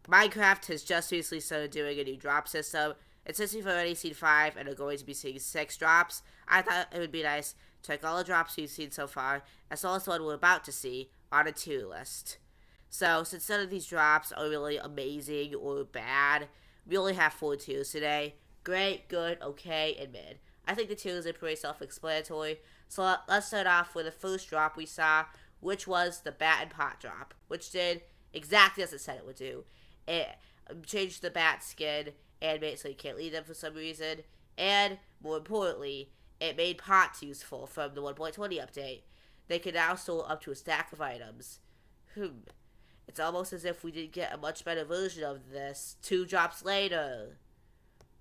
Minecraft has just recently started doing a new drop system. And since we've already seen 5 and are going to be seeing 6 drops, I thought it would be nice to check all the drops we've seen so far, as well as the one we're about to see, on a tier list. So, since none of these drops are really amazing or bad, we only have 4 tiers today: great, good, okay, and mid. I think the tiers are pretty self-explanatory, so let's start off with the first drop we saw, which was the bat and pot drop, which did exactly as it said it would do. It changed the bat skin and made it so you can't lead them for some reason, and, more importantly, it made pots useful from the 1.20 update. They can now store up to a stack of items. It's almost as if we did get a much better version of this 2 drops later.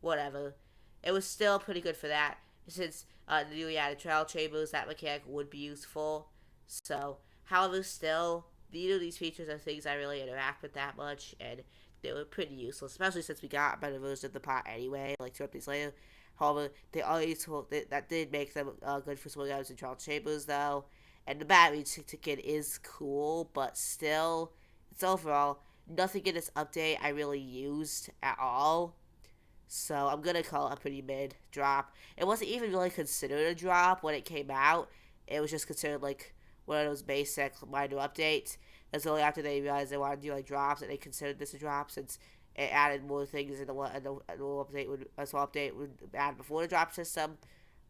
Whatever. It was still pretty good for that, since the newly added trial chambers, that mechanic would be useful. So, however, still, neither of these features are things I really interact with that much, and they were pretty useless, especially since we got a better version of the pot anyway, like 2 updates later. However, they are useful. That did make them good for swing items and trial chambers, though. And the battery ticket is cool, but still, it's overall nothing in this update I really used at all. So I'm gonna call it a pretty mid drop. It wasn't even really considered a drop when it came out. It was just considered like one of those basic minor updates. It's only after they realized they wanted to do like drops that they considered this a drop, since it added more things in the update would a small update would add before the drop system.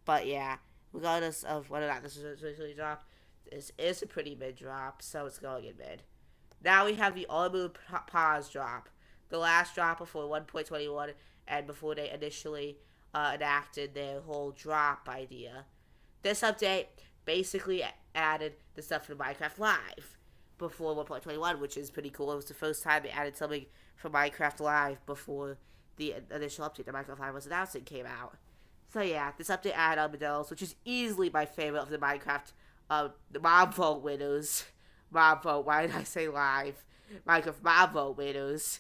But yeah, regardless of whether or not this is really a drop, this is a pretty mid drop, so it's going in mid. Now we have the Armored Pause drop, the last drop before 1.21 and before they initially enacted their whole drop idea. This update basically added the stuff from Minecraft Live before 1.21, which is pretty cool. It was the first time they added something from Minecraft Live before the initial update that Minecraft Live was announcing came out. So yeah, this update added armadillos, which is easily my favorite of the Minecraft the mob vote winners. Mob vote, why did I say live? Minecraft mob vote winners.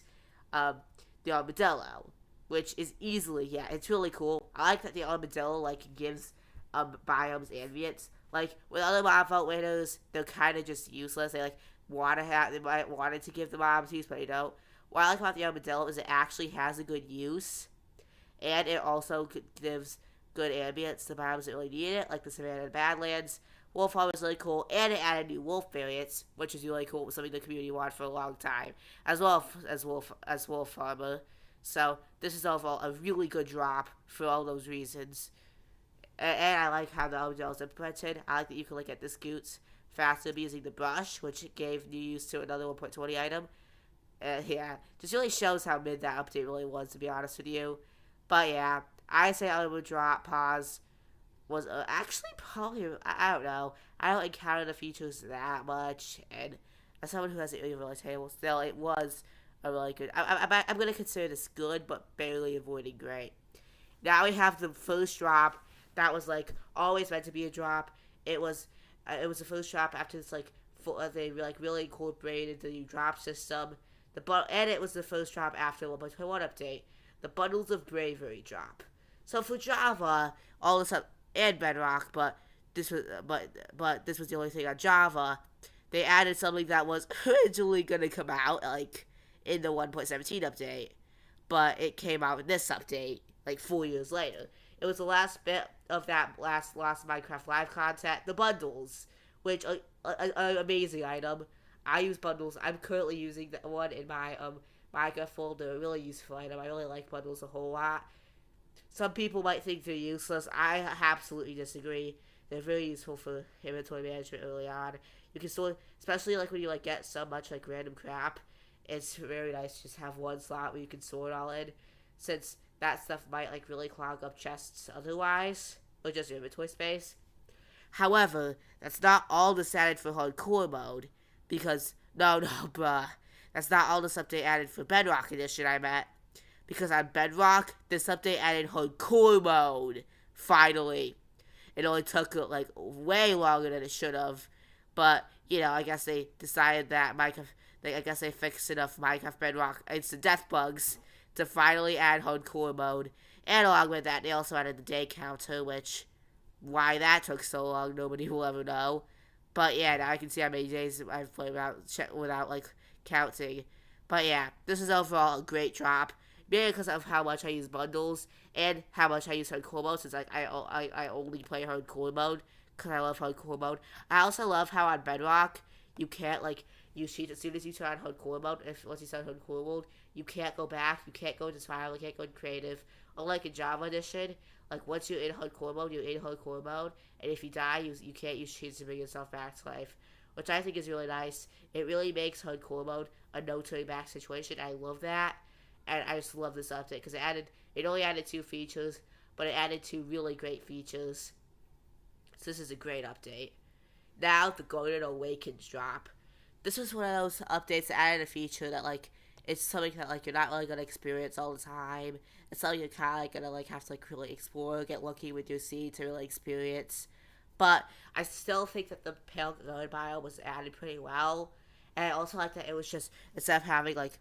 The armadillo, which is easily, yeah, it's really cool. I like that the armadillo, like, gives biomes ambience. Like, with other mob vote winners, they're kind of just useless. They, like, they might want it to give the mobs use, but they don't. What I like about the armadillo is it actually has a good use, and it also gives good ambience to biomes that really need it, like the Savannah and Badlands. Wolf Farm is really cool, and it added new wolf variants, which is really cool. It was something the community wanted for a long time, as well as Wolf Farmer. So this is overall a really good drop for all those reasons. And I like how the armadillo is implemented. I like that you can get the scoots faster using the brush, which gave new use to another 1.20 item. Yeah, just really shows how mid that update really was, to be honest with you. But yeah, I say I would drop pause was actually probably, I don't know, I don't encounter the features that much, and as someone who hasn't really realized table, still, it was a really good, I'm going to consider this good, but barely avoiding great. Now we have the first drop that was, like, always meant to be a drop. It was the first drop after this, like, they, like, really incorporated the new drop system, and it was the first drop after the 1.21 update, the Bundles of Bravery drop. So for Java, all this up, and Bedrock, but this was the only thing on Java. They added something that was originally gonna come out like in the 1.17 update, but it came out in this update like 4 years later. It was the last bit of that last Minecraft Live content, the bundles, which are an amazing item. I use bundles. I'm currently using one in my Minecraft folder. A really useful item. I really like bundles a whole lot. Some people might think they're useless. I absolutely disagree. They're very useful for inventory management early on. You can store, especially like when you get so much like random crap. It's very nice to just have one slot where you can store it all in, since that stuff might really clog up chests otherwise, or just your inventory space. However, that's not all that's added for hardcore mode, because no, bruh, that's not all this update added for Bedrock Edition. I meant. Because on Bedrock, this update added hardcore mode. Finally. It only took way longer than it should have. But, I guess they decided that I guess they fixed enough Minecraft Bedrock instant death bugs to finally add hardcore mode. And along with that, they also added the day counter, which, why that took so long, nobody will ever know. But yeah, now I can see how many days I've played without counting. But yeah, this is overall a great drop. Mainly because of how much I use bundles and how much I use hardcore mode. Since like I only play hardcore mode because I love hardcore mode. I also love how on Bedrock you can't like use cheats as soon as you turn on hardcore mode. If once you start hardcore mode, you can't go back. You can't go into survival. You can't go into creative. Unlike in Java Edition, like once you're in hardcore mode, you're in hardcore mode, and if you die, you can't use cheats to bring yourself back to life, which I think is really nice. It really makes hardcore mode a no turning back situation. I love that, and I just love this update because it only added 2 features, but it added 2 really great features. So this is a great update. Now the Golden Awakens drop. This was one of those updates that added a feature that like it's something that like you're not really gonna experience all the time. It's something you're kind of like gonna like have to like really explore, get lucky with your seed to really experience. But I still think that the Pale Guard biome was added pretty well, and I also like that it was just instead of having like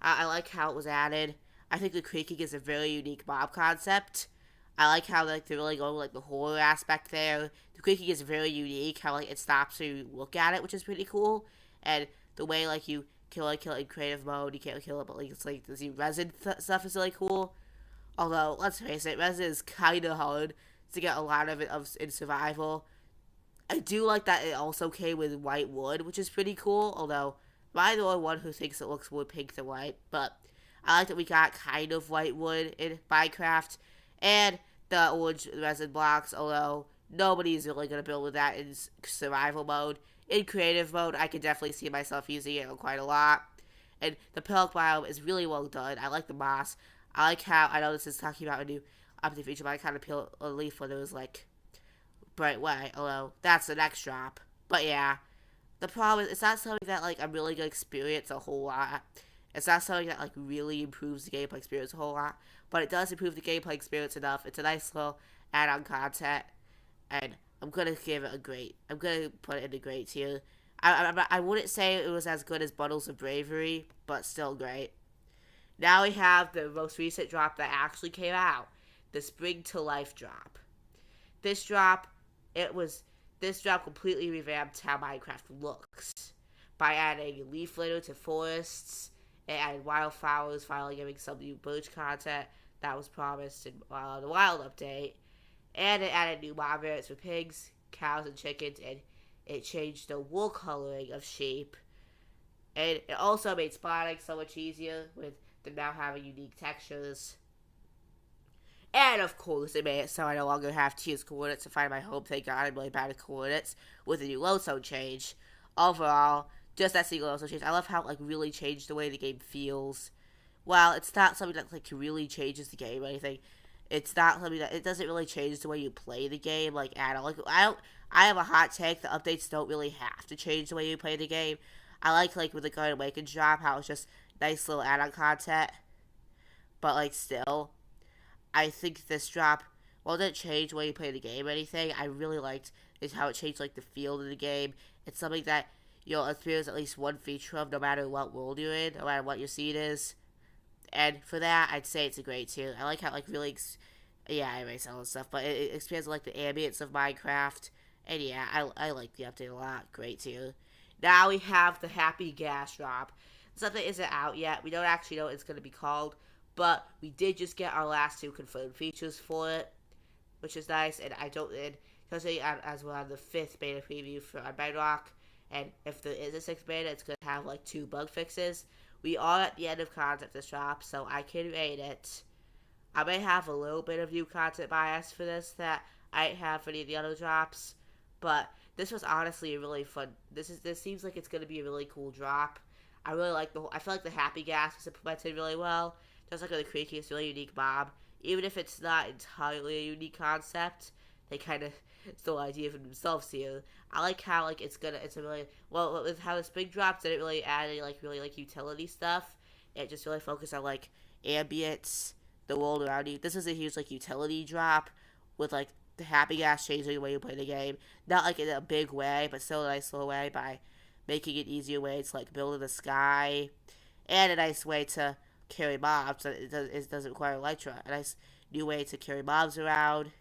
I like how it was added. I think the creaking is a very unique mob concept. I like how like they're really going like the horror aspect there. The creaking is very unique. How like it stops you look at it, which is pretty cool. And the way like you kill it in creative mode, you can't kill it, but like it's like the resin stuff is really cool. Although let's face it, resin is kind of hard to get a lot of it in survival. I do like that it also came with white wood, which is pretty cool. Although I'm the only one who thinks it looks more pink than white, but I like that we got kind of white wood in Minecraft and the orange resin blocks. Although nobody's really gonna build with that in survival mode. In creative mode, I can definitely see myself using it quite a lot. And the Pillock biome is really well done. I like the moss. I like how, I know this is talking about a new update feature, but I kind of peel a leaf when it was like bright white. Although that's the next drop. But yeah, the problem is it's not something that like I'm really gonna experience a whole lot. It's not something that like really improves the gameplay experience a whole lot, but it does improve the gameplay experience enough. It's a nice little add-on content, and I'm gonna give it a great. I'm gonna put it in the great tier. I wouldn't say it was as good as Bundles of Bravery, but still great. Now we have the most recent drop that actually came out, the Spring to Life drop. This drop, this drop completely revamped how Minecraft looks by adding leaf litter to forests. It added wildflowers, finally giving some new birch content that was promised in the Wild update. And it added new mob variants for pigs, cows, and chickens, and it changed the wool coloring of sheep. And it also made spawning so much easier with them now having unique textures. And of course, it made it so I no longer have to use coordinates to find my home. Thank God I'm really bad at coordinates with the new load zone change. Overall, just that single load zone change. I love how it like really changed the way the game feels. Well, it's not something that like really changes the game or anything. It's not something that it doesn't really change the way you play the game like at all. Like I have a hot take. The updates don't really have to change the way you play the game. I like with the Golden Awakens drop how it's just nice little add-on content. But like still, I think this drop, while it didn't change the way you play the game or anything, I really liked is how it changed like the feel of the game. It's something that you'll experience at least one feature of no matter what world you're in, no matter what your seed is. And for that, I'd say it's a great tier. I like how like really, yeah, I erase all this stuff, but it expands like the ambience of Minecraft. And yeah, I like the update a lot. Great tier. Now we have the Happy Gas drop. Something isn't out yet. We don't actually know what it's going to be called, but we did just get our last 2 confirmed features for it, which is nice. And especially as we're on the 5th beta preview for Bedrock, and if there is a 6th beta, it's going to have like 2 bug fixes. We are at the end of content this drop, so I can rate it. I may have a little bit of new content bias for this that I didn't have for any of the other drops, but this was honestly a really fun. This seems like it's going to be a really cool drop. I really like I feel like the Happy Gas was implemented really well. Just like the creaking is a really unique mob. Even if it's not entirely a unique concept, they kind of stole the idea from themselves here. I like how like it's a really well with how this big drop didn't really add any really utility stuff. It just really focused on like ambience, the world around you. This is a huge like utility drop with like the Happy Gas changing the way you play the game. Not like in a big way, but still a nice little way by making it easier way to like build in the sky, and a nice way to carry mobs. It doesn't require Elytra. A nice new way to carry mobs around.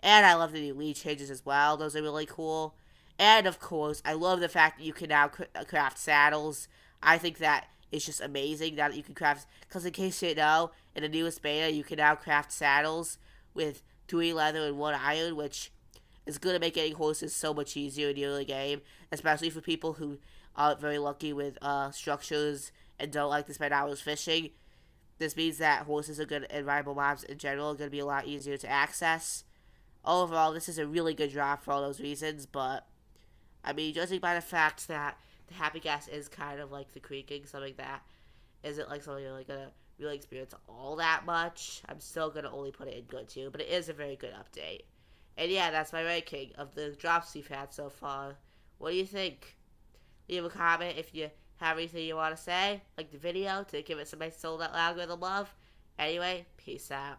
And I love the new lead changes as well. Those are really cool. And of course, I love the fact that you can now craft saddles. I think that is just amazing now that you can craft. Because in case you didn't know, in the newest beta, you can now craft saddles with 3 leather and 1 iron, which is going to make getting horses so much easier in the early game, especially for people who aren't very lucky with structures and don't like to spend hours fishing. This means that horses are good, and rival mobs in general are going to be a lot easier to access. Overall, this is a really good drop for all those reasons, but I mean, judging by the fact that the Happy Gas is kind of like the creaking, something that isn't like something you're like gonna really experience all that much, I'm still gonna only put it in good too, but it is a very good update. And yeah, that's my ranking of the drops we've had so far. What do you think? Leave a comment if you have anything you want to say, like the video, to give it some nice sold out algorithm love. Anyway, peace out.